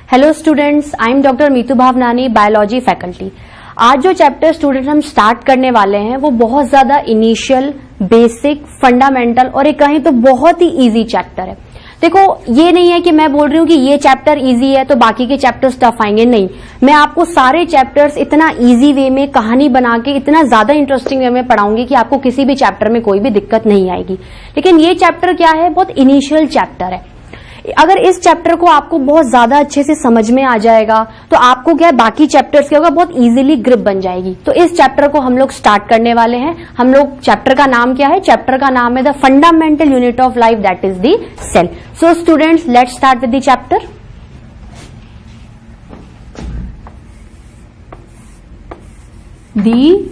Hello students, I am doctor Meetu Bhavnani, biology faculty. आज जो chapter student हम स्टार्ट करने वाले हैं वो बहुत ज्यादा इनिशियल, बेसिक, फंडामेंटल और एक कहीं तो बहुत ही इजी चैप्टर है। देखो, ये नहीं है कि मैं बोल रही हूँ कि ये चैप्टर इजी है तो बाकी के चैप्टर्स टफ आएंगे, नहीं। मैं आपको सारे चैप्टर्स इतना इजी वे में कहानी बना के इतना ज्यादा इंटरेस्टिंग वे में पढ़ाऊंगी कि आपको किसी भी चैप्टर में कोई भी दिक्कत नहीं आएगी। लेकिन ये चैप्टर क्या है, बहुत इनिशियल चैप्टर है। अगर इस चैप्टर को आपको बहुत ज्यादा अच्छे से समझ में आ जाएगा तो आपको क्या है, बाकी चैप्टर्स क्या होगा, बहुत इजीली ग्रिप बन जाएगी। तो इस चैप्टर को हम लोग स्टार्ट करने वाले हैं। हम लोग चैप्टर का नाम क्या है, चैप्टर का नाम है the fundamental unit of life, that is the cell. So students, let's start with the chapter. The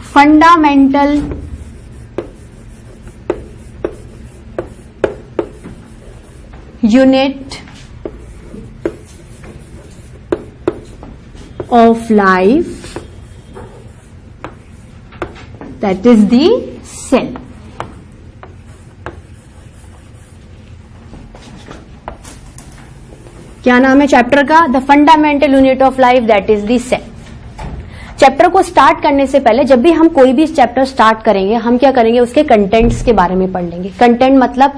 fundamental unit of life, that is the cell. क्या नाम है चैप्टर का, the fundamental unit of life, that is the cell. Chapter को start करने से पहले जब भी हम कोई भी चैप्टर स्टार्ट करेंगे, हम क्या करेंगे, उसके कंटेंट्स के बारे में पढ़ लेंगे। कंटेंट मतलब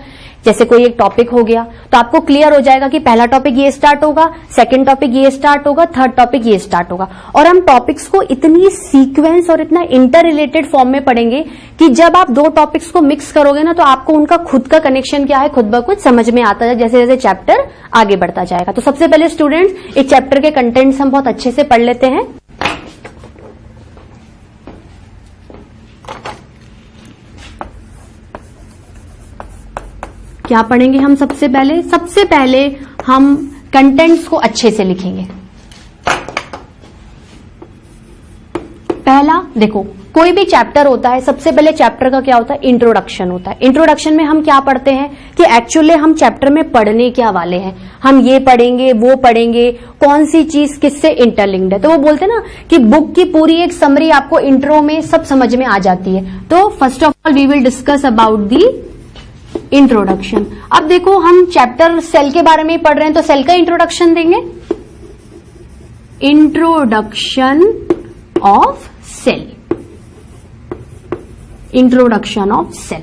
जैसे कोई एक टॉपिक हो गया तो आपको क्लियर हो जाएगा कि पहला टॉपिक ये स्टार्ट होगा, सेकंड टॉपिक ये स्टार्ट होगा, थर्ड टॉपिक ये स्टार्ट होगा। और हम टॉपिक्स को इतनी सीक्वेंस और इतना इंटर रिलेटेड फॉर्म में पढ़ेंगे कि जब आप दो टॉपिक्स को मिक्स करोगे ना तो आपको उनका खुद का कनेक्शन क्या है, खुद ब खुद समझ में आता है जैसे जैसे चैप्टर आगे बढ़ता जाएगा। तो सबसे पहले स्टूडेंट्स, इस चैप्टर के कंटेंट्स हम बहुत अच्छे से पढ़ लेते हैं। क्या पढ़ेंगे हम सबसे पहले हम कंटेंट्स को अच्छे से लिखेंगे। पहला देखो, कोई भी चैप्टर होता है, सबसे पहले चैप्टर का क्या होता है, इंट्रोडक्शन होता है। इंट्रोडक्शन में हम क्या पढ़ते हैं कि एक्चुअली हम चैप्टर में पढ़ने क्या वाले हैं, हम ये पढ़ेंगे वो पढ़ेंगे, कौन सी चीज किससे इंटरलिंक्ड है। तो वो बोलते हैं ना कि बुक की पूरी एक समरी आपको इंट्रो में सब समझ में आ जाती है। तो first of all we will discuss about the introduction. अब देखो, हम चैप्टर सेल के बारे में पढ़ रहे हैं तो सेल का इंट्रोडक्शन देंगे, introduction of cell, introduction of cell.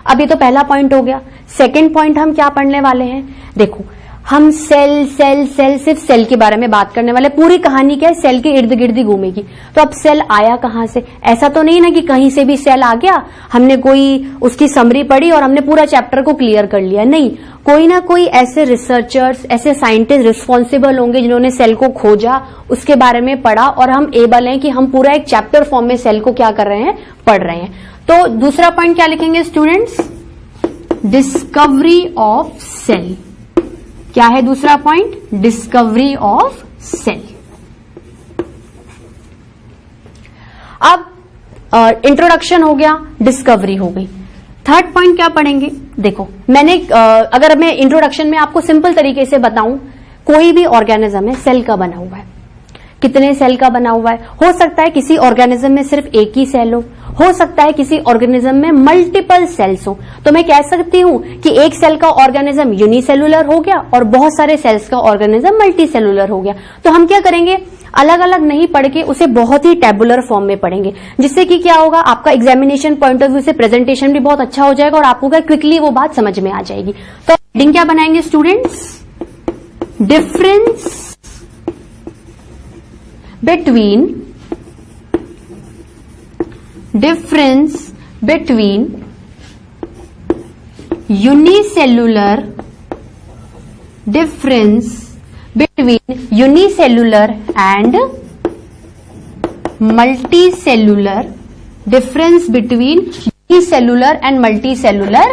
अब ये तो पहला पॉइंट हो गया। सेकंड पॉइंट हम क्या पढ़ने वाले हैं, देखो हम सेल सिर्फ सेल के बारे में बात करने वाले। पूरी कहानी क्या है, सेल के इर्द गिर्द ही घूमेगी। तो अब सेल आया कहां से, ऐसा तो नहीं ना कि कहीं से भी सेल आ गया, हमने कोई उसकी समरी पढ़ी और हमने पूरा चैप्टर को क्लियर कर लिया। नहीं, कोई ना कोई ऐसे रिसर्चर्स, ऐसे साइंटिस्ट रिस्पॉन्सिबल होंगे जिन्होंने सेल को खोजा, उसके बारे में पढ़ा और हम एबल हैं कि हम पूरा एक चैप्टर फॉर्म में सेल को क्या कर रहे हैं, पढ़ रहे हैं। तो दूसरा पॉइंट क्या लिखेंगे स्टूडेंट्स, डिस्कवरी ऑफ सेल। क्या है दूसरा पॉइंट, डिस्कवरी ऑफ सेल। अब इंट्रोडक्शन हो गया, डिस्कवरी हो गई। थर्ड पॉइंट क्या पढ़ेंगे, देखो मैंने अगर मैं इंट्रोडक्शन में आपको सिंपल तरीके से बताऊं, कोई भी ऑर्गेनिज्म है, सेल का बना हुआ है। कितने सेल का बना हुआ है, हो सकता है किसी ऑर्गेनिज्म में सिर्फ एक ही सेल हो सकता है किसी ऑर्गेनिज्म में मल्टीपल सेल्स हो। तो मैं कह सकती हूं कि एक सेल का ऑर्गेनिज्म यूनिसेलुलर हो गया और बहुत सारे सेल्स का ऑर्गेनिज्म मल्टी सेलुलर हो गया। तो हम क्या करेंगे, अलग अलग नहीं पढ़ के उसे बहुत ही टेबुलर फॉर्म में पढ़ेंगे, जिससे कि क्या होगा, आपका एग्जामिनेशन पॉइंट ऑफ व्यू से प्रेजेंटेशन भी बहुत अच्छा हो जाएगा और आपको क्या क्विकली वो बात समझ में आ जाएगी। तो हेडिंग क्या बनाएंगे students, difference between unicellular and multicellular, difference between unicellular and multicellular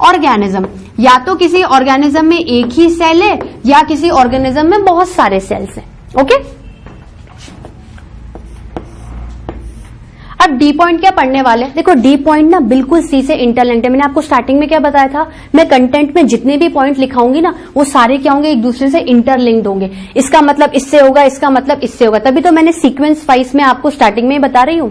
organism। या तो किसी ऑर्गेनिज्म में एक ही सेल है या किसी ऑर्गेनिज्म में बहुत सारे सेल्स हैं। ओके, अब डी पॉइंट क्या पढ़ने वाले हैं, देखो डी पॉइंट ना बिल्कुल सी से इंटरलिंक्ड है। मैंने आपको स्टार्टिंग में क्या बताया था, मैं कंटेंट में जितने भी पॉइंट लिखाऊंगी ना वो सारे क्या होंगे, एक दूसरे से इंटरलिंक्ड होंगे। इसका मतलब इससे होगा, इसका मतलब इससे होगा, तभी तो मैंने सीक्वेंस वाइज में आपको स्टार्टिंग में ही बता रही हूं।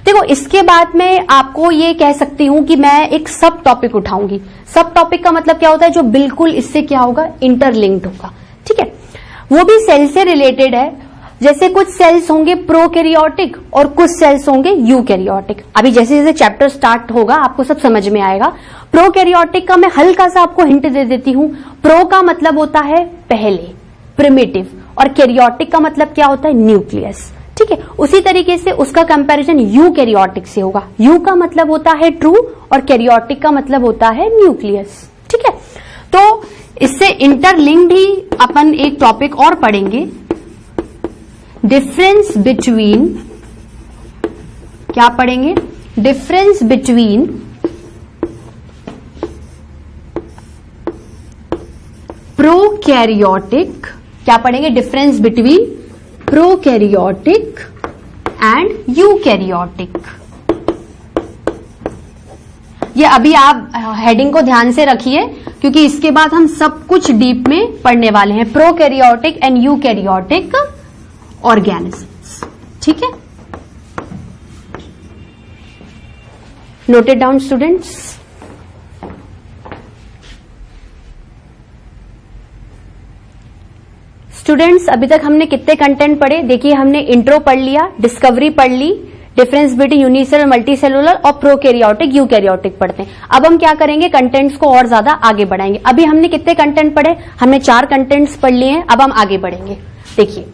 देखो इसके बाद में आपको ये कह सकती हूं कि मैं एक सब टॉपिक उठाऊंगी। सब टॉपिक का मतलब क्या होता है, जो बिल्कुल इससे क्या होगा, इंटरलिंक्ड होगा। ठीक है, वो भी सेल से रिलेटेड है। जैसे कुछ सेल्स होंगे प्रोकैरियोटिक और कुछ सेल्स होंगे यूकैरियोटिक। अभी जैसे जैसे चैप्टर स्टार्ट होगा आपको सब समझ में आएगा। प्रोकैरियोटिक का मैं हल्का सा आपको हिंट दे देती हूं। प्रो का मतलब होता है पहले, प्रिमिटिव, और कैरियोटिक का मतलब क्या होता है, न्यूक्लियस। ठीक है, उसी तरीके से उसका कंपैरिजन यूकैरियोटिक से होगा। यू का मतलब होता है ट्रू और कैरियोटिक का मतलब होता है न्यूक्लियस। ठीक है, तो इससे इंटरलिंक्ड ही अपन एक टॉपिक और पढ़ेंगे, डिफरेंस बिटवीन, क्या पढ़ेंगे, डिफरेंस बिटवीन प्रोकैरियोटिक, क्या पढ़ेंगे, difference between prokaryotic and eukaryotic. ये अभी आप हेडिंग को ध्यान से रखिए क्योंकि इसके बाद हम सब कुछ डीप में पढ़ने वाले हैं, प्रोकैरियोटिक एंड यूकैरियोटिक ऑर्गेनिजम्स। ठीक है, नोटेड डाउन स्टूडेंट्स। स्टूडेंट्स अभी तक हमने कितने कंटेंट पढ़े, देखिए हमने इंट्रो पढ़ लिया, डिस्कवरी पढ़ ली, डिफरेंस बिटवीन यूनिसेलुलर, मल्टीसेलुलर और प्रोकैरियोटिक, यूकैरियोटिक पढ़ते हैं। अब हम क्या करेंगे, कंटेंट्स को और ज्यादा आगे बढ़ाएंगे। अभी हमने कितने कंटेंट पढ़े, हमने 4 कंटेंट्स पढ़ लिए हैं। अब हम आगे बढ़ेंगे। देखिए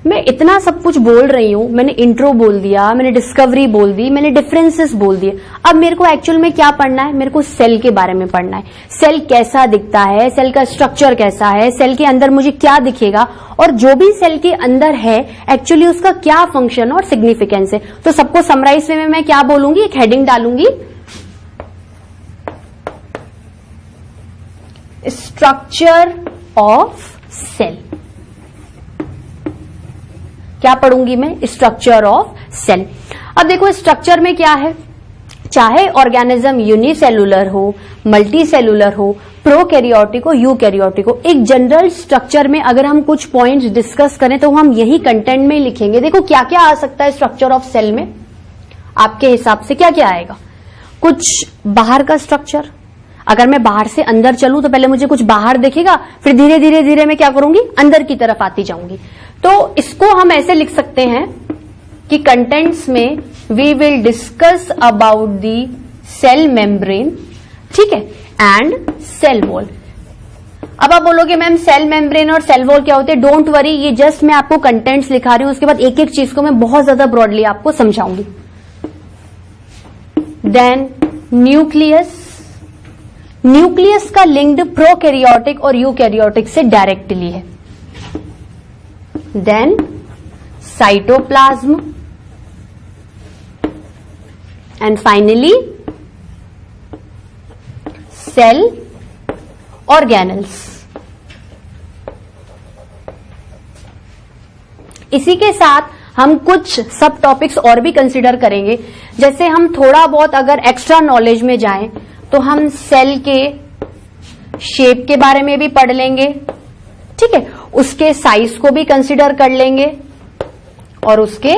मैं इतना सब कुछ बोल रही हूं, मैंने इंट्रो बोल दिया, मैंने डिस्कवरी बोल दी, मैंने डिफरेंसेस बोल दिए। अब मेरे को एक्चुअल में क्या पढ़ना है, मेरे को सेल के बारे में पढ़ना है। सेल कैसा दिखता है, सेल का स्ट्रक्चर कैसा है, सेल के अंदर मुझे क्या दिखेगा, और जो भी सेल के अंदर है एक्चुअली उसका क्या फंक्शन और सिग्निफिकेंस है। तो सबको समराइज में मैं क्या बोलूंगी, एक हेडिंग डालूंगी, स्ट्रक्चर ऑफ सेल। क्या पढ़ूंगी मैं, स्ट्रक्चर ऑफ सेल। अब देखो स्ट्रक्चर में क्या है, चाहे ऑर्गेनिज्म यूनिसेलुलर हो, मल्टीसेलुलर हो, प्रोकैरियोटिक हो, यूकैरियोटिक हो, एक जनरल स्ट्रक्चर में अगर हम कुछ पॉइंट्स डिस्कस करें तो हम यही कंटेंट में लिखेंगे। देखो क्या क्या आ सकता है स्ट्रक्चर ऑफ सेल में, आपके हिसाब से क्या क्या आएगा। कुछ बाहर का स्ट्रक्चर, अगर मैं बाहर से अंदर चलूं तो पहले मुझे कुछ बाहर दिखेगा, फिर धीरे धीरे धीरे मैं क्या करूंगी, अंदर की तरफ आती जाऊंगी। तो इसको हम ऐसे लिख सकते हैं कि कंटेंट्स में we will discuss about the cell membrane, ठीक है, एंड सेल वॉल। अब आप बोलोगे मैम सेल मेम्ब्रेन और सेल वॉल क्या होते हैं, डोंट वरी, ये जस्ट मैं आपको कंटेंट्स लिखा रही हूं, उसके बाद एक एक चीज को मैं बहुत ज्यादा ब्रॉडली आपको समझाऊंगी। देन न्यूक्लियस, न्यूक्लियस का लिंक्ड प्रोकैरियोटिक और यूकैरियोटिक से डायरेक्टली है। Then cytoplasm and finally cell organelles. इसी के साथ हम कुछ सब टॉपिक्स और भी कंसिडर करेंगे। जैसे हम थोड़ा बहुत अगर एक्स्ट्रा नॉलेज में जाएं तो हम सेल के शेप के बारे में भी पढ़ लेंगे, ठीक है, उसके साइज को भी कंसिडर कर लेंगे और उसके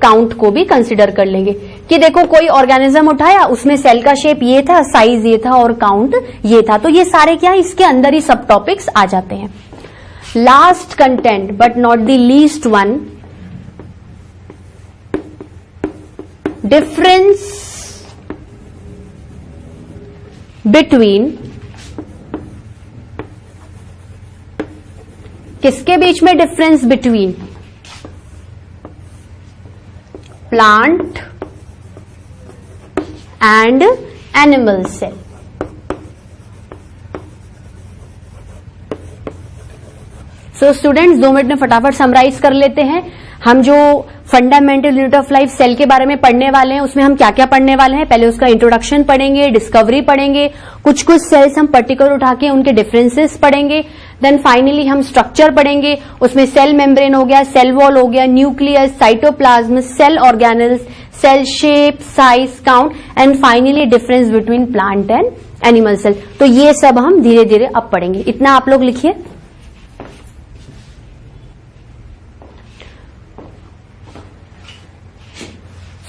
काउंट को भी कंसिडर कर लेंगे कि देखो कोई ऑर्गेनिज्म उठाया, उसमें सेल का शेप ये था, साइज ये था और काउंट ये था। तो ये सारे क्या इसके अंदर ही सब टॉपिक्स आ जाते हैं। Last content but not the least one, difference between, किसके बीच में difference between, plant and animal cell. So students 2 minute में फटाफट समराइज कर लेते हैं। हम जो fundamental unit of life cell के बारे में पढ़ने वाले हैं उसमें हम क्या क्या पढ़ने वाले हैं, पहले उसका इंट्रोडक्शन पढ़ेंगे, डिस्कवरी पढ़ेंगे, कुछ कुछ सेल्स हम पर्टिकुलर उठा के उनके डिफरेंसेस पढ़ेंगे, देन फाइनली हम स्ट्रक्चर पढ़ेंगे, उसमें सेल मेम्ब्रेन हो गया, सेल वॉल हो गया, nucleus, cytoplasm, cell organelles, cell shape, size, count and finally difference between plant and animal cell. तो ये सब हम धीरे धीरे अब पढ़ेंगे। इतना आप लोग लिखिए।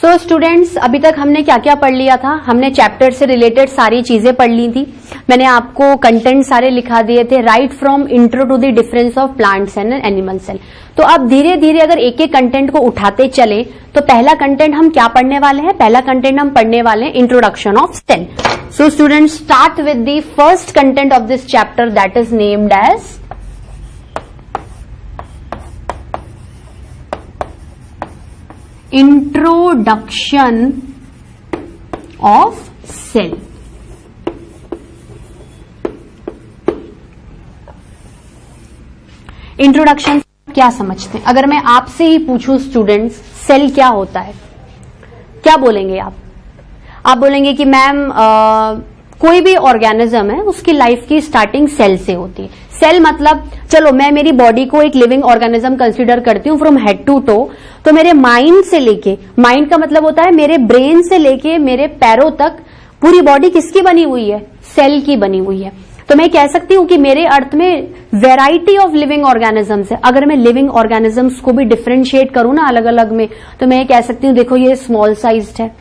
सो स्टूडेंट्स, अभी तक हमने क्या क्या पढ़ लिया था? हमने चैप्टर से रिलेटेड सारी चीजें पढ़ ली थी। मैंने आपको कंटेंट सारे लिखा दिए थे, right from intro to the difference of plant cell and animal cell. तो अब धीरे धीरे अगर एक एक कंटेंट को उठाते चले तो पहला कंटेंट हम क्या पढ़ने वाले हैं? पहला कंटेंट हम पढ़ने वाले हैं introduction of cell. So students, start with the first content of this chapter, that is named as introduction of cell. Introduction क्या समझते हैं? अगर मैं आपसे ही पूछूं स्टूडेंट्स, सेल क्या होता है, क्या बोलेंगे आप? आप बोलेंगे कि मैम कोई भी ऑर्गेनिज्म है उसकी लाइफ की स्टार्टिंग सेल से होती है। सेल मतलब, चलो मैं मेरी बॉडी को एक लिविंग ऑर्गेनिज्म कंसीडर करती हूँ फ्रॉम हेड टू टो, तो मेरे माइंड से लेके, माइंड का मतलब होता है मेरे ब्रेन से लेके मेरे पैरों तक पूरी बॉडी किसकी बनी हुई है? सेल की बनी हुई है। तो मैं कह सकती हूं कि मेरे अर्थ में वेराइटी ऑफ लिविंग ऑर्गेनिजम्स है। अगर मैं लिविंग ऑर्गेनिजम्स को भी डिफरेंशिएट करूं ना अलग अलग में, तो मैं कह सकती हूं देखो ये स्मॉल साइज्ड है,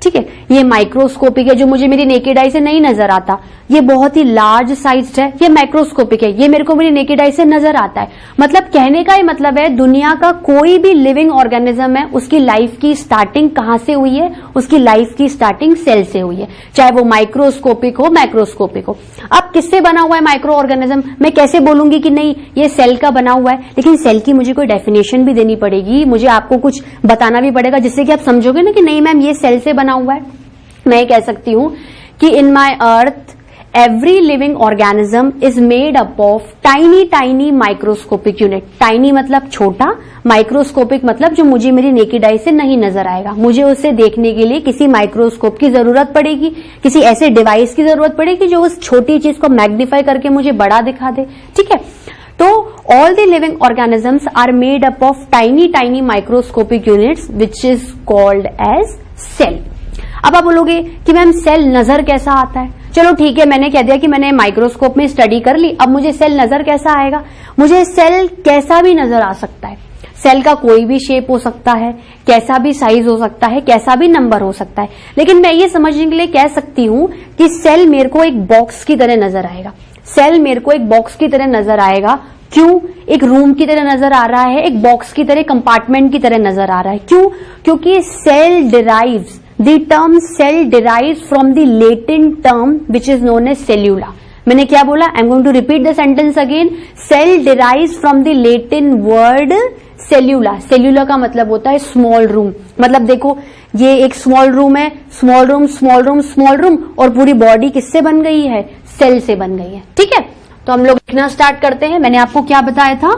ठीक है, ये माइक्रोस्कोपिक है जो मुझे मेरी नेकेड आई से नहीं नजर आता, ये बहुत ही लार्ज साइज्ड है, ये माइक्रोस्कोपिक है, ये मेरे को मेरी नेकेड आई से नजर आता है। मतलब कहने का ही मतलब है दुनिया का कोई भी लिविंग ऑर्गेनिज्म है उसकी लाइफ की स्टार्टिंग कहां से हुई है? उसकी लाइफ की स्टार्टिंग सेल से हुई है, चाहे वो माइक्रोस्कोपिक हो मैक्रोस्कोपिक हो। अब किससे बना हुआ है माइक्रो ऑर्गेनिज्म? मैं कैसे बोलूंगी कि नहीं ये सेल का बना हुआ है? लेकिन सेल की मुझे कोई डेफिनेशन भी देनी पड़ेगी, मुझे आपको कुछ बताना भी पड़ेगा जिससे कि आप समझोगे ना कि नहीं मैम ये सेल से बना हुआ है। मैं कह सकती हूं कि इन माई अर्थ every living organism is made up of tiny microscopic unit। tiny मतलब छोटा, माइक्रोस्कोपिक मतलब जो मुझे मेरी नेकेड आई से नहीं नजर आएगा, मुझे उसे देखने के लिए किसी माइक्रोस्कोप की जरूरत पड़ेगी, किसी ऐसे डिवाइस की जरूरत पड़ेगी जो उस छोटी चीज को मैग्नीफाई करके मुझे बड़ा दिखा दे, ठीक है। तो all the living organisms are made up of tiny microscopic units which is called as cell। अब आप बोलोगे कि मैम सेल नजर कैसा आता है? चलो ठीक है, मैंने कह दिया कि मैंने माइक्रोस्कोप में स्टडी कर ली, अब मुझे सेल नजर कैसा आएगा? मुझे सेल कैसा भी नजर आ सकता है। सेल का कोई भी शेप हो सकता है, कैसा भी साइज हो सकता है, कैसा भी नंबर हो सकता है, लेकिन मैं ये समझने के लिए कह सकती हूं कि सेल मेरे को एक बॉक्स की तरह नजर आएगा। सेल मेरे को एक बॉक्स की तरह नजर आएगा। क्यों? एक रूम की तरह नजर आ रहा है, एक बॉक्स की तरह, कंपार्टमेंट की तरह नजर आ रहा है। क्यों? क्योंकि cell derives, the term cell derives from the Latin term which is known as cellula। मैंने क्या बोला? I'm going to repeat the sentence again। Cell derives from the Latin word cellula। cellula का मतलब होता है स्मॉल रूम। मतलब देखो ये एक स्मॉल रूम है, small room small room small room, और पूरी बॉडी किससे बन गई है? सेल से बन गई है, ठीक है। तो हम लोग लिखना स्टार्ट करते हैं। मैंने आपको क्या बताया था?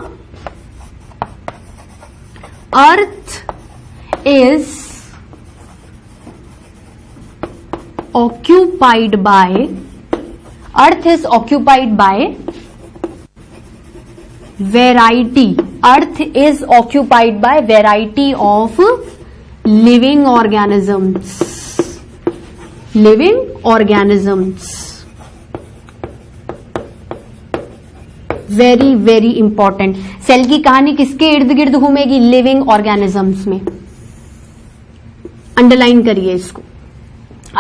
Earth is occupied by, earth is occupied by variety, earth is occupied by variety of living organisms, living organisms। Very very important. Cell की कहानी किसके इर्द गिर्द घूमेगी? लिविंग ऑर्गेनिजम्स में। अंडरलाइन करिए इसको।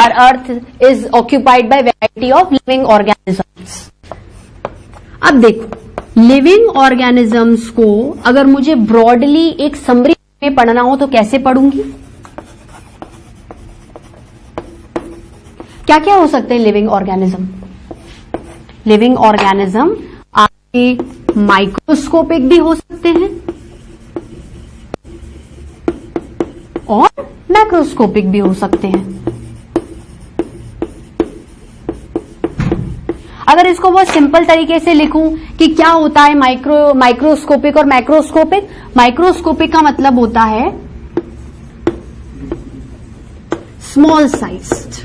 Our earth is occupied by variety of living organisms। अब देखो लिविंग ऑर्गेनिजम्स को अगर मुझे ब्रॉडली एक समरी में पढ़ना हो तो कैसे पढ़ूंगी? क्या क्या हो सकते हैं लिविंग ऑर्गेनिज्म? लिविंग ऑर्गेनिज्म आपके माइक्रोस्कोपिक भी हो सकते हैं और मैक्रोस्कोपिक भी हो सकते हैं। अगर इसको बहुत सिंपल तरीके से लिखूं कि क्या होता है माइक्रोस्कोपिक और मैक्रोस्कोपिक? माइक्रोस्कोपिक का मतलब होता है स्मॉल साइज्ड,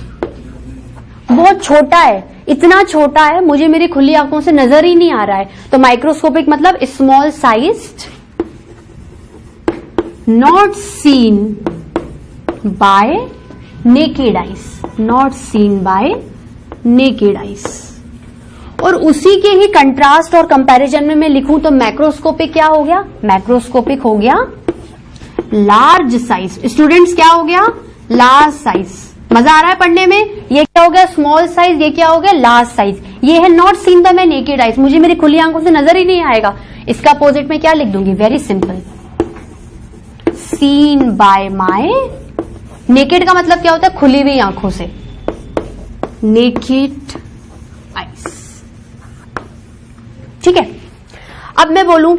बहुत छोटा है, इतना छोटा है मुझे मेरी खुली आंखों से नजर ही नहीं आ रहा है। तो माइक्रोस्कोपिक मतलब small sized, not seen bye naked eyes, not seen bye naked eyes. और उसी के ही कंट्रास्ट और कंपैरिजन में मैं लिखूं तो मैक्रोस्कोपिक क्या हो गया? मैक्रोस्कोपिक हो गया लार्ज साइज। स्टूडेंट्स क्या हो गया? Large size. मजा आ रहा है पढ़ने में? ये क्या हो गया? Small size. ये क्या हो गया? Large size. ये है not seen by my naked eyes, मुझे मेरी खुली आंखों से नजर ही नहीं आएगा। इसका अपोजिट में क्या लिख दूंगी? Very simple, seen by my. Naked का मतलब क्या होता है? खुली हुई आंखों से, नेकेड आइज। ठीक है, अब मैं बोलूं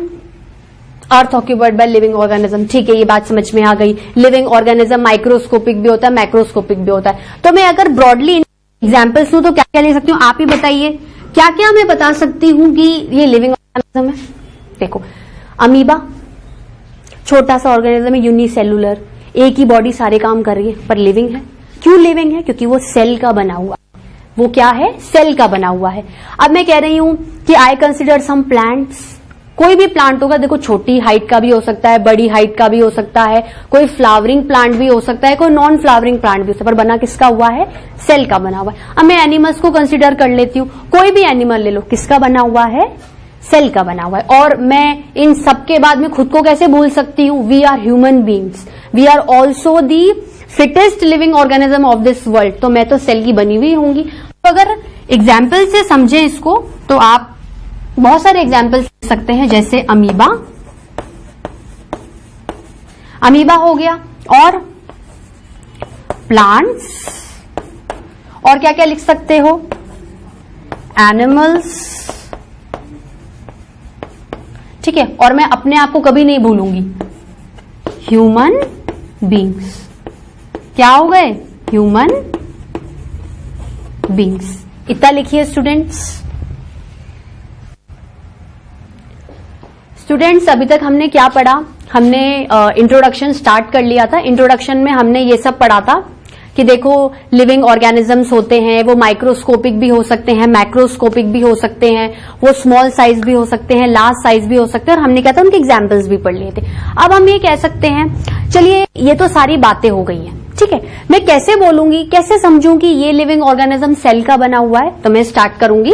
अर्थ ऑक्यूपाइड बाय लिविंग ऑर्गेनिज्म। ठीक है, ये बात समझ में आ गई। लिविंग ऑर्गेनिज्म माइक्रोस्कोपिक भी होता है, मैक्रोस्कोपिक भी होता है। तो मैं अगर ब्रॉडली एग्जाम्पल्स दूं तो क्या क्या ले सकती हूँ? आप ही बताइए, क्या क्या मैं बता सकती हूँ कि ये लिविंग ऑर्गेनिज्म है? देखो, अमीबा छोटा सा ऑर्गेनिज्म है, यूनिसेलुलर, एक ही बॉडी सारे काम कर रही है, पर लिविंग है। क्यों लिविंग है? क्योंकि वो सेल का बना हुआ। वो क्या है? सेल का बना हुआ है। अब मैं कह रही हूं कि आई कंसिडर सम प्लांट्स। कोई भी प्लांट होगा, देखो छोटी हाइट का भी हो सकता है, बड़ी हाइट का भी हो सकता है, कोई फ्लावरिंग प्लांट भी हो सकता है, कोई नॉन फ्लावरिंग प्लांट भी हो सकता है, पर बना किसका हुआ है? सेल का बना हुआ है। अब मैं एनिमल्स को कंसिडर कर लेती हूं, कोई भी एनिमल ले लो, किसका बना हुआ है? सेल का बना हुआ है। और मैं इन सबके बाद में खुद को कैसे भूल सकती हूं? We are human beings, we are also the fittest living organism of this world. तो मैं तो सेल की बनी हुई होंगी। तो अगर एग्जाम्पल से समझे इसको तो आप बहुत सारे एग्जाम्पल दे सकते हैं, जैसे अमीबा, अमीबा हो गया, और प्लांट्स, और क्या क्या लिख सकते हो? एनिमल्स। ठीक है, और मैं अपने आप को कभी नहीं भूलूंगी, ह्यूमन बींग्स। क्या हो गए? Human beings. इतना लिखिए स्टूडेंट्स। स्टूडेंट्स, अभी तक हमने क्या पढ़ा? हमने इंट्रोडक्शन स्टार्ट कर लिया था। इंट्रोडक्शन में हमने ये सब पढ़ा था कि देखो लिविंग ऑर्गेनिजम्स होते हैं, वो माइक्रोस्कोपिक भी हो सकते हैं, मैक्रोस्कोपिक भी हो सकते हैं, वो स्मॉल साइज भी हो सकते हैं, लार्ज साइज भी हो सकते हैं, और हमने क्या था? उनके एग्जाम्पल्स भी पढ़ लिए थे। अब हम ये कह सकते हैं, चलिए ये तो सारी बातें हो गई हैं, ठीक है, मैं कैसे बोलूंगी, कैसे समझूं कि ये लिविंग ऑर्गेनिज्म सेल का बना हुआ है? तो मैं स्टार्ट करूंगी।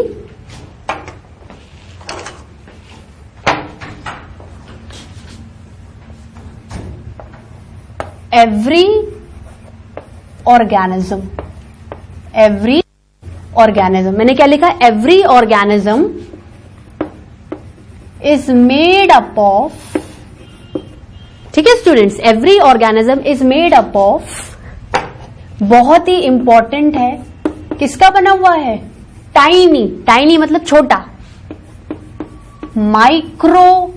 एवरी ऑर्गेनिज्म, एवरी ऑर्गेनिज्म, मैंने क्या लिखा? Every organism is made up of, ठीक है students, every organism is made up of, बहुत ही इंपॉर्टेंट है, किसका बना हुआ है? टाइनी, टाइनी मतलब छोटा, microscopic,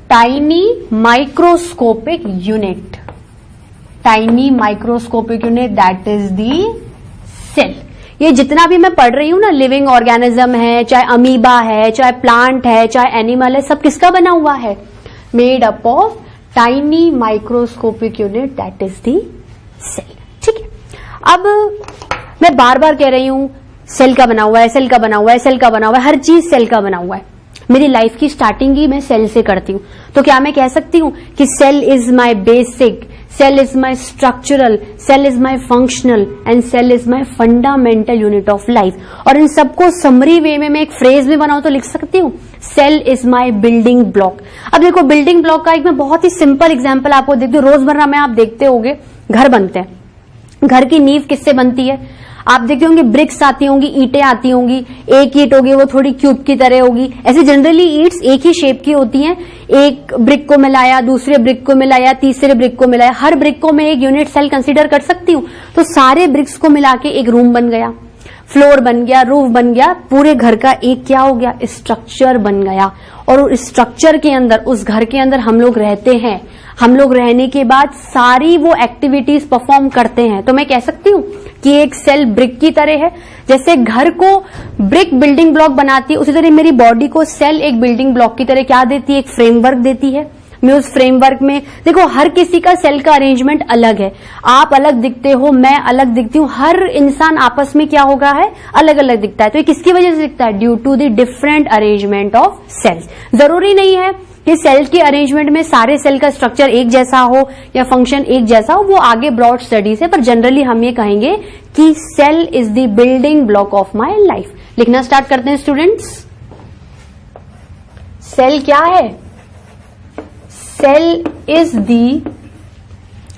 tiny microscopic unit, tiny microscopic unit, that is the cell. ये जितना भी मैं पढ़ रही हूं ना, लिविंग ऑर्गेनिज्म है, चाहे अमीबा है, चाहे प्लांट है, चाहे एनिमल है, सब किसका बना हुआ है? Made up of tiny microscopic unit, that is the cell. ठीक है, अब मैं बार बार कह रही हूं सेल का बना हुआ है, सेल का बना हुआ है, सेल का बना हुआ है, हर चीज सेल का बना हुआ है। मेरी लाइफ की स्टार्टिंग ही मैं सेल से करती हूं, तो क्या मैं कह सकती हूं कि cell is my basic, cell is my structural, cell is my functional, and cell is my fundamental unit of life. और इन सबको समरी वे में मैं एक फ्रेज में बनाऊं तो लिख सकती हूं, cell is my building block. अब देखो, बिल्डिंग ब्लॉक का एक मैं बहुत ही सिंपल एग्जाम्पल आपको देखती हूँ। रोजमर्रा में आप देखते होंगे घर बनते हैं, घर की नींव किससे बनती है? आप देखते होंगे ब्रिक्स आती होंगी, ईंटें आती होंगी, एक ईंट होगी वो थोड़ी क्यूब की तरह होगी। ऐसे जनरली ईंट्स एक ही शेप की होती हैं, एक ब्रिक को मिलाया, दूसरे ब्रिक को मिलाया, तीसरे ब्रिक को मिलाया, हर ब्रिक को मैं एक यूनिट सेल कंसीडर कर सकती हूँ। तो सारे ब्रिक्स को मिला के एक रूम बन गया, फ्लोर बन गया, रूफ बन गया, पूरे घर का एक क्या हो गया? स्ट्रक्चर बन गया। और उस स्ट्रक्चर के अंदर, उस घर के अंदर हम लोग रहते हैं। हम लोग रहने के बाद सारी वो एक्टिविटीज परफॉर्म करते हैं। तो मैं कह सकती हूँ कि एक सेल ब्रिक की तरह है। जैसे घर को ब्रिक बिल्डिंग ब्लॉक बनाती है, उसी तरह मेरी बॉडी को सेल एक बिल्डिंग ब्लॉक की तरह क्या देती है? एक फ्रेमवर्क देती है। मैं उस फ्रेमवर्क में, देखो हर किसी का सेल का अरेंजमेंट अलग है। आप अलग दिखते हो, मैं अलग दिखती हूँ, हर इंसान आपस में क्या होगा है? अलग अलग दिखता है। तो ये किसकी वजह से दिखता है? Due to the different arrangement of cells. जरूरी नहीं है कि सेल के अरेंजमेंट में सारे सेल का स्ट्रक्चर एक जैसा हो या फंक्शन एक जैसा हो, वो आगे ब्रॉड स्टडीज है, पर जनरली हम ये कहेंगे कि cell is the building block of my life. लिखना स्टार्ट करते हैं स्टूडेंट्स। सेल क्या है? Cell is the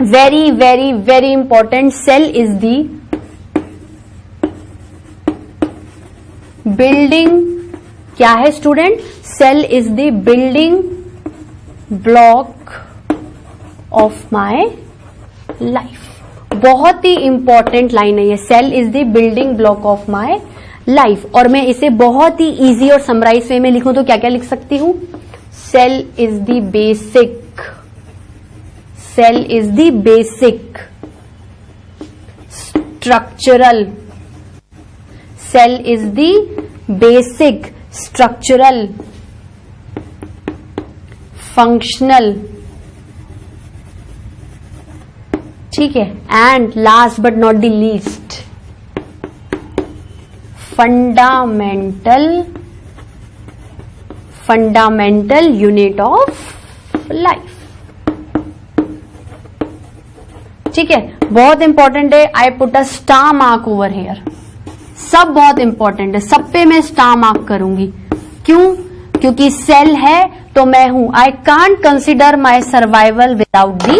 very very very important, cell is the building, क्या है student? Cell is the building block of my life. बहुत ही important line है ये, cell is the building block of my life. और मैं इसे बहुत ही इजी और समराइज वे में लिखूं तो क्या क्या लिख सकती हूं? Cell is the basic, cell is the basic structural, cell is the basic structural functional, ठीक है, and last but not the least fundamental unit of life. ठीक है, बहुत इंपॉर्टेंट है। I put a star mark over here, सब बहुत important है, सब पे मैं स्टार मार्क करूंगी। क्यों? क्योंकि सेल है तो मैं हूं। I can't consider my survival without the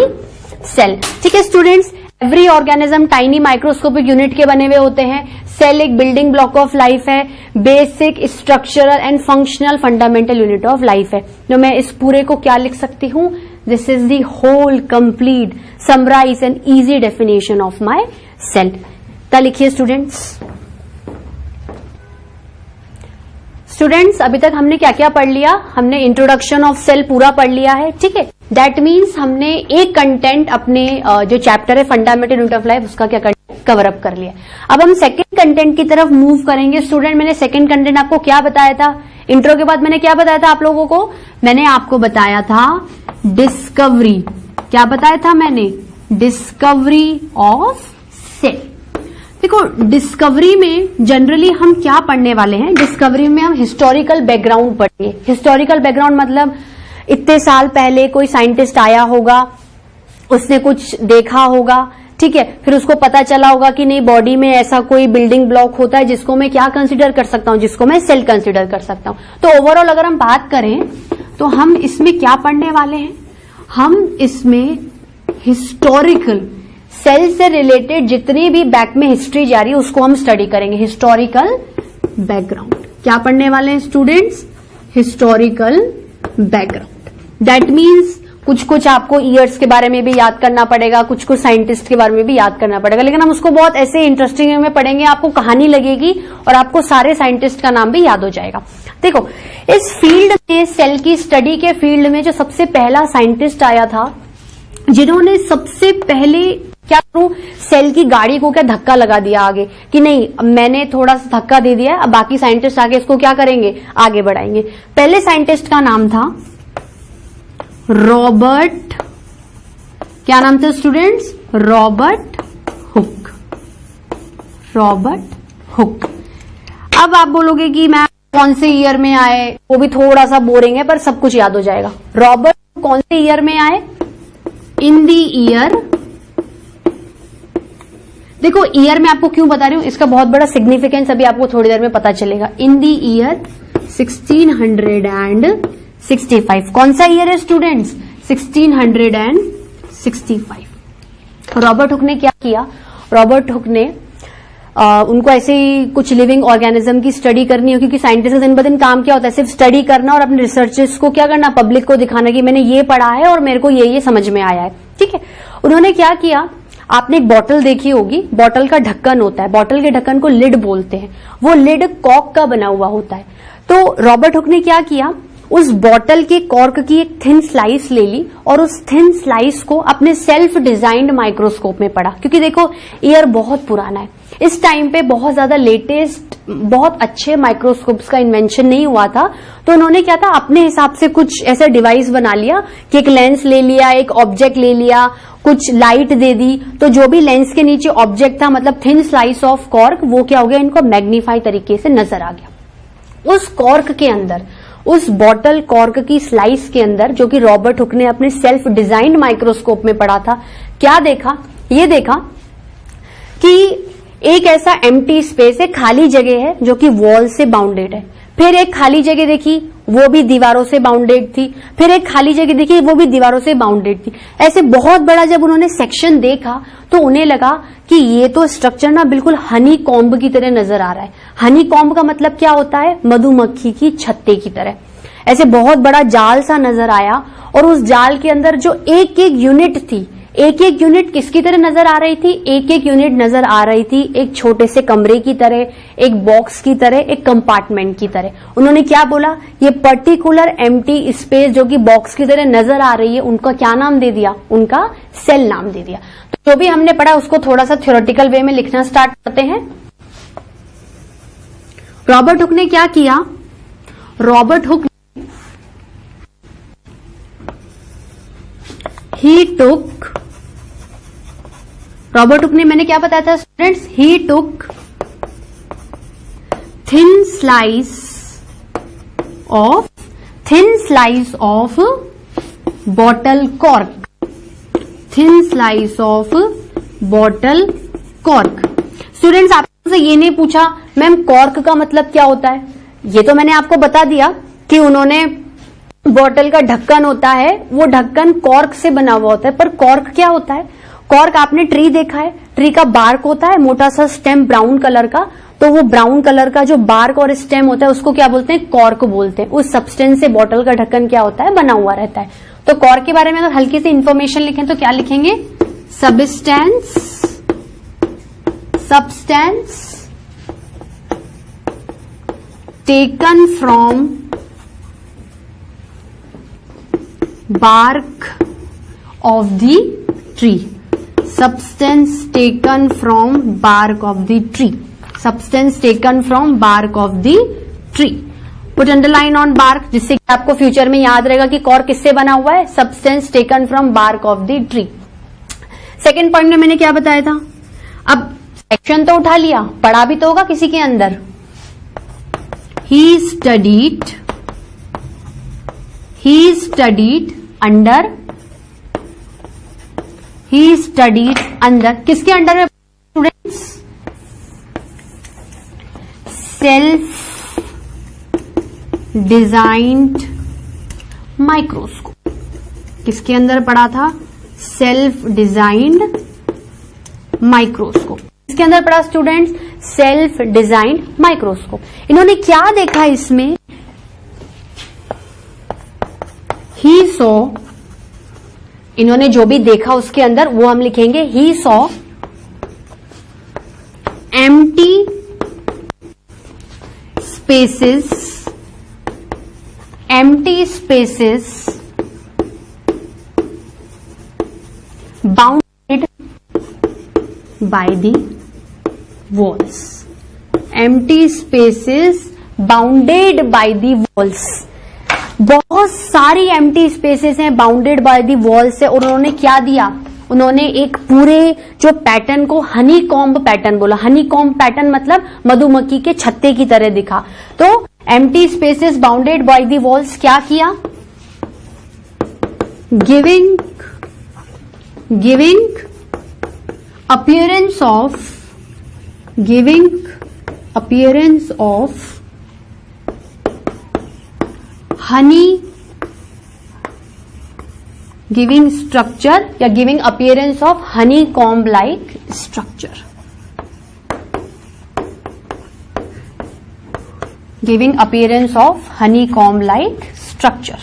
cell. ठीक है students, every organism tiny microscopic unit के बने हुए होते हैं। सेल एक बिल्डिंग ब्लॉक ऑफ लाइफ है, basic structural and functional fundamental unit of life है। तो मैं इस पूरे को क्या लिख सकती हूं? This is the whole complete summarize and easy definition of my cell. क्या लिखिए स्टूडेंट्स? स्टूडेंट्स अभी तक हमने क्या क्या पढ़ लिया? हमने इंट्रोडक्शन ऑफ सेल पूरा पढ़ लिया है। ठीक है, दैट मीन्स हमने एक कंटेंट अपने जो चैप्टर है फंडामेंटल यूनिट ऑफ लाइफ उसका क्या कवर अप कर लिया। अब हम सेकंड कंटेंट की तरफ मूव करेंगे। स्टूडेंट मैंने सेकंड कंटेंट आपको क्या बताया था? इंट्रो के बाद मैंने क्या बताया था आप लोगों को? मैंने आपको बताया था डिस्कवरी। क्या बताया था मैंने? Discovery of cell. देखो डिस्कवरी में जनरली हम क्या पढ़ने वाले हैं? डिस्कवरी में हम हिस्टोरिकल बैकग्राउंड पढ़ेंगे। हिस्टोरिकल बैकग्राउंड मतलब इतने साल पहले कोई साइंटिस्ट आया होगा, उसने कुछ देखा होगा, ठीक है, फिर उसको पता चला होगा कि नहीं बॉडी में ऐसा कोई बिल्डिंग ब्लॉक होता है जिसको मैं क्या कंसीडर कर सकता हूं? जिसको मैं सेल कंसीडर कर सकता हूं। तो ओवरऑल अगर हम बात करें तो हम इसमें क्या पढ़ने वाले हैं? हम इसमें हिस्टोरिकल सेल से रिलेटेड जितनी भी बैक में हिस्ट्री जा रही है उसको हम स्टडी करेंगे। हिस्टोरिकल बैकग्राउंड क्या पढ़ने वाले हैं students? Historical background. That means कुछ कुछ आपको ईयर्स के बारे में भी याद करना पड़ेगा, कुछ कुछ साइंटिस्ट के बारे में भी याद करना पड़ेगा, लेकिन हम उसको बहुत ऐसे इंटरेस्टिंग वे में पढ़ेंगे, आपको कहानी लगेगी और आपको सारे साइंटिस्ट का नाम भी याद हो जाएगा। देखो इस फील्ड में, सेल की स्टडी के फील्ड में जो सबसे पहला साइंटिस्ट आया था, जिन्होंने सबसे पहले क्या करूं, सेल की गाड़ी को क्या धक्का लगा दिया आगे कि नहीं मैंने थोड़ा सा धक्का दे दिया, अब बाकी साइंटिस्ट आगे इसको क्या करेंगे? आगे बढ़ाएंगे। पहले साइंटिस्ट का नाम था रॉबर्ट, क्या नाम था students? Robert Hooke. Robert Hooke. अब आप बोलोगे कि मैं कौन से ईयर में आए, वो भी थोड़ा सा बोरिंग है पर सब कुछ याद हो जाएगा। रॉबर्ट कौन से ईयर में आए? इन दी ईयर, देखो ईयर में आपको क्यों बता रही हूं, इसका बहुत बड़ा सिग्निफिकेंस अभी आपको थोड़ी देर में पता चलेगा। इन दी ईयर 1665। कौन सा ईयर है स्टूडेंट्स? 1665। रॉबर्ट हुक ने क्या किया? रॉबर्ट हुक ने उनको ऐसे ही कुछ लिविंग ऑर्गेनिज्म की स्टडी करनी हो, क्योंकि साइंटिस्ट का दिन ब दिन काम क्या होता है? सिर्फ स्टडी करना और अपने रिसर्चेस को क्या करना? पब्लिक को दिखाना कि मैंने ये पढ़ा है और मेरे को ये समझ में आया है। ठीक है, उन्होंने क्या किया? आपने एक बॉटल देखी होगी, बॉटल का ढक्कन होता है, बॉटल के ढक्कन को लिड बोलते हैं, वो लिड कॉर्क का बना हुआ होता है। तो रॉबर्ट हुक ने क्या किया? उस बॉटल के कॉर्क की एक थिन स्लाइस ले ली और उस थिन स्लाइस को अपने सेल्फ डिजाइंड माइक्रोस्कोप में पढ़ा, क्योंकि देखो ईयर बहुत पुराना है, इस टाइम पे बहुत ज्यादा लेटेस्ट बहुत अच्छे माइक्रोस्कोप्स का इन्वेंशन नहीं हुआ था। तो उन्होंने क्या था, अपने हिसाब से कुछ ऐसा डिवाइस बना लिया कि एक लेंस ले लिया, एक ऑब्जेक्ट ले लिया, कुछ लाइट दे दी, तो जो भी लेंस के नीचे ऑब्जेक्ट था मतलब थिन स्लाइस ऑफ कॉर्क, वो क्या हो गया? इनको मैग्नीफाई तरीके से नजर आ गया। उस कॉर्क के अंदर, उस बॉटल कॉर्क की स्लाइस के अंदर, जो कि रॉबर्ट हुक ने अपने सेल्फ डिजाइंड माइक्रोस्कोप में पढ़ा था, क्या देखा? ये देखा कि एक ऐसा एम्प्टी स्पेस है, खाली जगह है जो कि वॉल से बाउंडेड है। फिर एक खाली जगह देखी, वो भी दीवारों से बाउंडेड थी। फिर एक खाली जगह देखी, वो भी दीवारों से बाउंडेड थी। ऐसे बहुत बड़ा जब उन्होंने सेक्शन देखा तो उन्हें लगा कि ये तो स्ट्रक्चर ना बिल्कुल हनी कॉम्ब की तरह नजर आ रहा है। हनी कॉम्ब का मतलब क्या होता है? मधुमक्खी की छत्ते की तरह। ऐसे बहुत बड़ा जाल सा नजर आया और उस जाल के अंदर जो एक एक यूनिट थी, एक एक यूनिट किसकी तरह नजर आ रही थी? एक एक यूनिट नजर आ रही थी एक छोटे से कमरे की तरह, एक बॉक्स की तरह, एक कंपार्टमेंट की तरह। उन्होंने क्या बोला? ये पर्टिकुलर एम्प्टी स्पेस जो कि बॉक्स की तरह नजर आ रही है, उनका क्या नाम दे दिया? उनका सेल नाम दे दिया। तो जो भी हमने पढ़ा उसको थोड़ा सा थ्योरेटिकल वे में लिखना स्टार्ट करते हैं। रॉबर्ट हुक ने क्या किया? रॉबर्ट हुक रॉबर्ट हुक ने, मैंने क्या बताया था students? He took thin slice of bottle cork, thin slice of bottle cork. Students आपसे ये नहीं पूछा मैम कॉर्क का मतलब क्या होता है? ये तो मैंने आपको बता दिया कि उन्होंने बॉटल का ढक्कन होता है, वो ढक्कन कॉर्क से बना हुआ होता है। पर कॉर्क क्या होता है? कॉर्क आपने ट्री देखा है, ट्री का बार्क होता है, मोटा सा स्टेम ब्राउन कलर का, तो वो ब्राउन कलर का जो बार्क और स्टेम होता है उसको क्या बोलते हैं? कॉर्क बोलते हैं। उस सब्सटेंस से बॉटल का ढक्कन क्या होता है? बना हुआ रहता है। तो कॉर्क के बारे में अगर हल्की सी इंफॉर्मेशन लिखें तो क्या लिखेंगे? Substance taken from bark of the tree, substance taken from bark of the tree, substance taken from bark of the tree, put underline on bark, जिससे कि आपको फ्यूचर में याद रहेगा कि कॉर्क किससे बना हुआ है? substance taken from bark of the tree। Second point में मैंने क्या बताया था? अब सेक्शन तो उठा लिया, पढ़ा भी तो होगा किसी के अंदर। he studied under किसके अंडर में स्टूडेंट्स? Self designed microscope. किसके अंदर पढ़ा था? Self designed microscope. इसके अंदर पढ़ा स्टूडेंट्स? Self designed microscope. इन्होंने क्या देखा इसमें? ही सॉ, इन्होंने जो भी देखा उसके अंदर वो हम लिखेंगे he saw empty spaces bounded by the walls, empty spaces bounded by the walls. बहुत सारी एम्प्टी स्पेसेस हैं बाउंडेड बाय दी वॉल से, और उन्होंने क्या दिया? उन्होंने एक पूरे जो पैटर्न को हनी कॉम्ब पैटर्न बोला। हनी कॉम्ब पैटर्न मतलब मधुमक्खी के छत्ते की तरह दिखा। तो empty spaces bounded by the walls क्या किया? Giving appearance of honey, giving structure या giving appearance of honeycomb like structure, giving appearance of honeycomb like structure।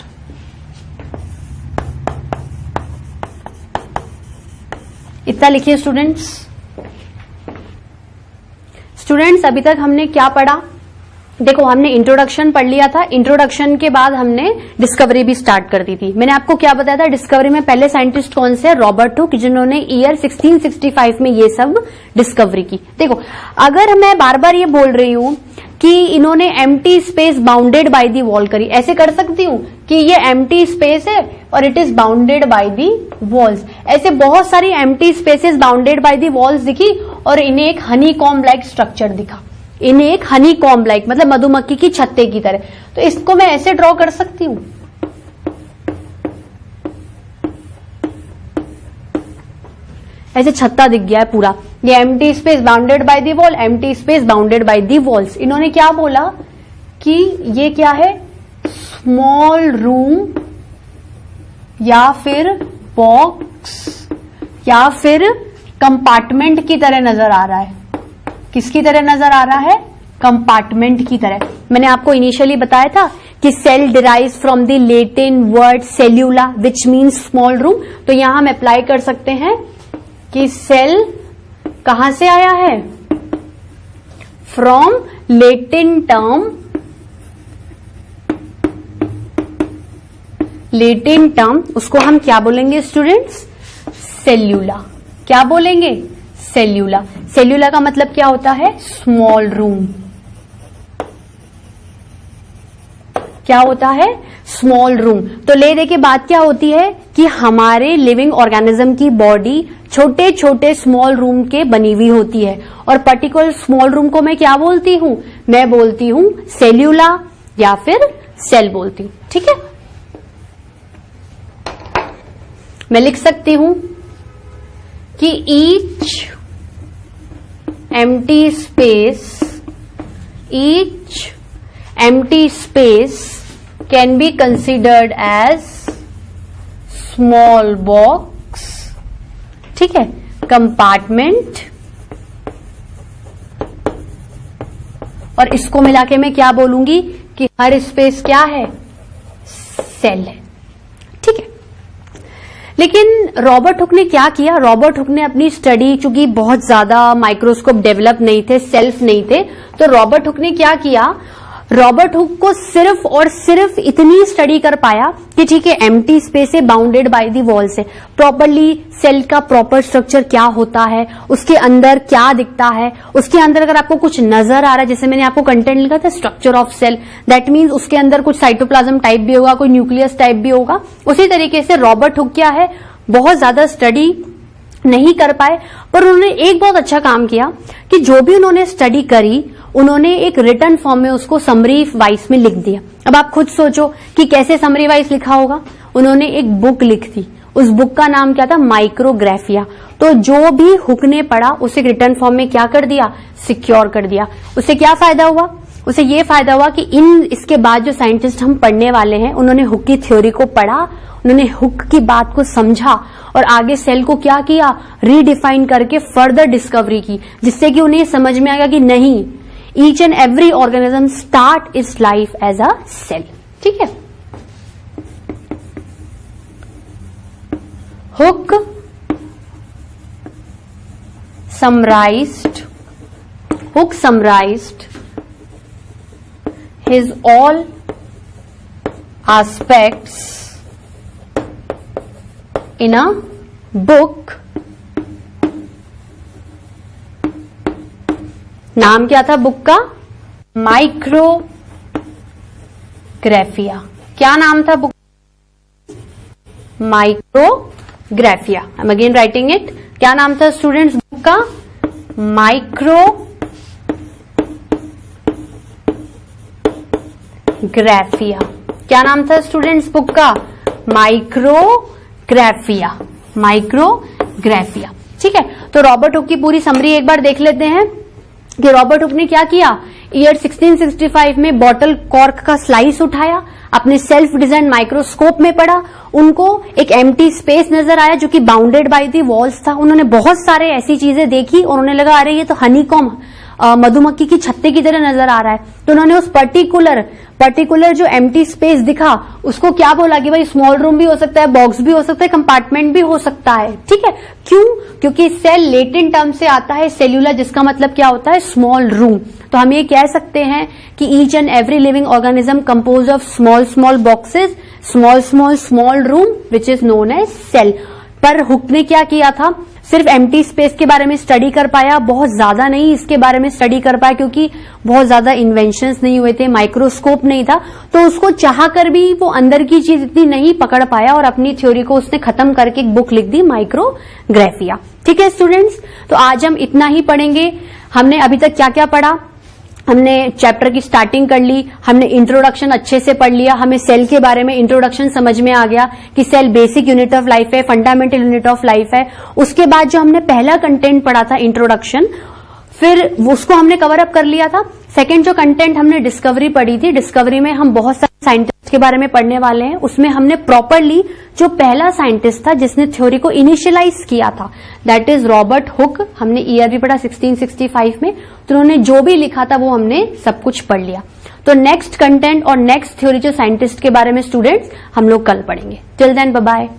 इतना लिखिए स्टूडेंट्स। अभी तक हमने क्या पढ़ा? देखो हमने इंट्रोडक्शन पढ़ लिया था, इंट्रोडक्शन के बाद हमने डिस्कवरी भी स्टार्ट कर दी थी। मैंने आपको क्या बताया था? डिस्कवरी में पहले साइंटिस्ट कौन से? रॉबर्ट हुक, जिन्होंने ईयर 1665 में ये सब डिस्कवरी की। देखो अगर मैं बार बार ये बोल रही हूं कि इन्होंने empty space bounded by the wall करी, ऐसे कर सकती हूं कि ये एम्प्टी स्पेस है और it is bounded by the walls. ऐसे बहुत सारी empty spaces bounded by the walls दिखी और इन्हें एक हनी कॉम्ब लाइक स्ट्रक्चर दिखा। इन्हें एक हनी कॉम्ब लाइक मतलब मधुमक्खी की छत्ते की तरह। तो इसको मैं ऐसे ड्रॉ कर सकती हूं, ऐसे छत्ता दिख गया है पूरा। ये empty space bounded by the wall, empty space bounded by the walls. इन्होंने क्या बोला कि ये क्या है? स्मॉल रूम या फिर बॉक्स या फिर कंपार्टमेंट की तरह नजर आ रहा है। किसकी तरह नजर आ रहा है? कंपार्टमेंट की तरह। मैंने आपको इनिशियली बताया था कि cell derives from the Latin word cellula which means small room. तो यहां हम अप्लाई कर सकते हैं कि सेल कहां से आया है? फ्रॉम लैटिन टर्म, उसको हम क्या बोलेंगे स्टूडेंट्स? सेल्यूला। क्या बोलेंगे? सेल्यूला। सेल्यूला का मतलब क्या होता है? Small room. क्या होता है? Small room. तो ले दे के बात क्या होती है कि हमारे लिविंग ऑर्गेनिज्म की बॉडी छोटे छोटे स्मॉल रूम के बनी हुई होती है, और पर्टिकुलर स्मॉल रूम को मैं क्या बोलती हूं? मैं बोलती हूं सेल्यूला या फिर सेल बोलती हूं। ठीक है, मैं लिख सकती हूं कि each empty space can be considered as small box. ठीक है, कंपार्टमेंट, और इसको मिला के मैं क्या बोलूंगी कि हर स्पेस क्या है? सेल है। ठीक है, लेकिन रॉबर्ट हुक ने क्या किया? रॉबर्ट हुक ने अपनी स्टडी, चूंकि बहुत ज्यादा माइक्रोस्कोप डेवलप नहीं थे, सेल्फ नहीं थे, तो रॉबर्ट हुक ने क्या किया? रॉबर्ट हुक को सिर्फ और सिर्फ इतनी स्टडी कर पाया कि ठीक है, एम्प्टी स्पेस है, बाउंडेड बाय दी वॉल से, प्रॉपरली सेल का प्रॉपर स्ट्रक्चर क्या होता है, उसके अंदर क्या दिखता है, उसके अंदर अगर आपको कुछ नजर आ रहा है, जैसे मैंने आपको कंटेंट लिखा था structure of cell, that means उसके अंदर कुछ साइटोप्लाज्म टाइप भी होगा, कोई न्यूक्लियस टाइप भी होगा। उसी तरीके से रॉबर्ट हुक क्या है, बहुत ज्यादा स्टडी नहीं कर पाए, पर उन्होंने एक बहुत अच्छा काम किया कि जो भी उन्होंने स्टडी करी उन्होंने एक रिटन फॉर्म में उसको समरी वाइज में लिख दिया। अब आप खुद सोचो कि कैसे समरी वाइज लिखा होगा। उन्होंने एक बुक लिख दी, उस बुक का नाम क्या था? माइक्रोग्राफिया। तो जो भी हुक ने पढ़ा उसे रिटन फॉर्म में क्या कर दिया? सिक्योर कर दिया। उससे क्या फायदा हुआ? उसे ये फायदा हुआ कि इसके बाद जो साइंटिस्ट हम पढ़ने वाले हैं उन्होंने हुक की थ्योरी को पढ़ा, उन्होंने हुक की बात को समझा और आगे सेल को क्या किया? रीडिफाइन करके फर्दर डिस्कवरी की, जिससे कि उन्हें समझ में आया कि नहीं, each and every organism start its life as a cell. ठीक है, Hooke summarized his all aspects in a book। नाम क्या था बुक का? माइक्रोग्राफिया। क्या नाम था book? Micrographia. I am again writing it. क्या नाम था स्टूडेंट्स बुक का? माइक्रोग्राफिया। क्या नाम था स्टूडेंट्स बुक का? माइक्रोग्राफिया। ठीक है, तो रॉबर्ट हुक की पूरी समरी एक बार देख लेते हैं कि रॉबर्ट हुक ने क्या किया। ईयर 1665 में बॉटल कॉर्क का स्लाइस उठाया, अपने सेल्फ डिजाइन माइक्रोस्कोप में पढ़ा, उनको एक एम्प्टी स्पेस नजर आया जो कि बाउंडेड बाय दी वॉल्स था। उन्होंने बहुत सारे ऐसी चीजें देखी और उन्हें लगा अरे ये तो हनीकॉम मधुमक्खी की छत्ते की तरह नजर आ रहा है। तो उन्होंने उस पर्टिकुलर जो एम्प्टी स्पेस दिखा उसको क्या बोला कि भाई स्मॉल रूम भी हो सकता है, बॉक्स भी हो सकता है, कंपार्टमेंट भी हो सकता है। ठीक है, क्यों? क्योंकि सेल लेटिन टर्म से आता है सेल्यूला, जिसका मतलब क्या होता है? Small room. तो हम ये कह सकते हैं कि each and every living organism compose of small boxes, small room which is known as cell. पर हुक ने क्या किया था? सिर्फ एम्प्टी स्पेस के बारे में स्टडी कर पाया, बहुत ज्यादा नहीं इसके बारे में स्टडी कर पाया, क्योंकि बहुत ज्यादा इन्वेंशंस नहीं हुए थे, माइक्रोस्कोप नहीं था, तो उसको चाह कर भी वो अंदर की चीज इतनी नहीं पकड़ पाया और अपनी थ्योरी को उसने खत्म करके एक बुक लिख दी, माइक्रोग्राफिया। ठीक है स्टूडेंट्स, तो आज हम इतना ही पढ़ेंगे। हमने अभी तक क्या क्या पढ़ा? हमने चैप्टर की स्टार्टिंग कर ली, हमने इंट्रोडक्शन अच्छे से पढ़ लिया, हमें सेल के बारे में इंट्रोडक्शन समझ में आ गया कि cell basic unit of life है, फंडामेंटल यूनिट ऑफ लाइफ है। उसके बाद जो हमने पहला कंटेंट पढ़ा था इंट्रोडक्शन, फिर उसको हमने कवर अप कर लिया था। सेकेंड जो कंटेंट हमने डिस्कवरी पढ़ी थी, डिस्कवरी में हम बहुत सारे साइंटिस्ट के बारे में पढ़ने वाले हैं। उसमें हमने प्रॉपरली जो पहला साइंटिस्ट था जिसने थ्योरी को इनिशियलाइज किया था, दैट इज रॉबर्ट हुक। हमने ईयर भी पढ़ा 1665 में, तो उन्होंने जो भी लिखा था वो हमने सब कुछ पढ़ लिया। तो नेक्स्ट कंटेंट और नेक्स्ट थ्योरी जो साइंटिस्ट के बारे में स्टूडेंट्स हम लोग कल पढ़ेंगे। Till then bye bye.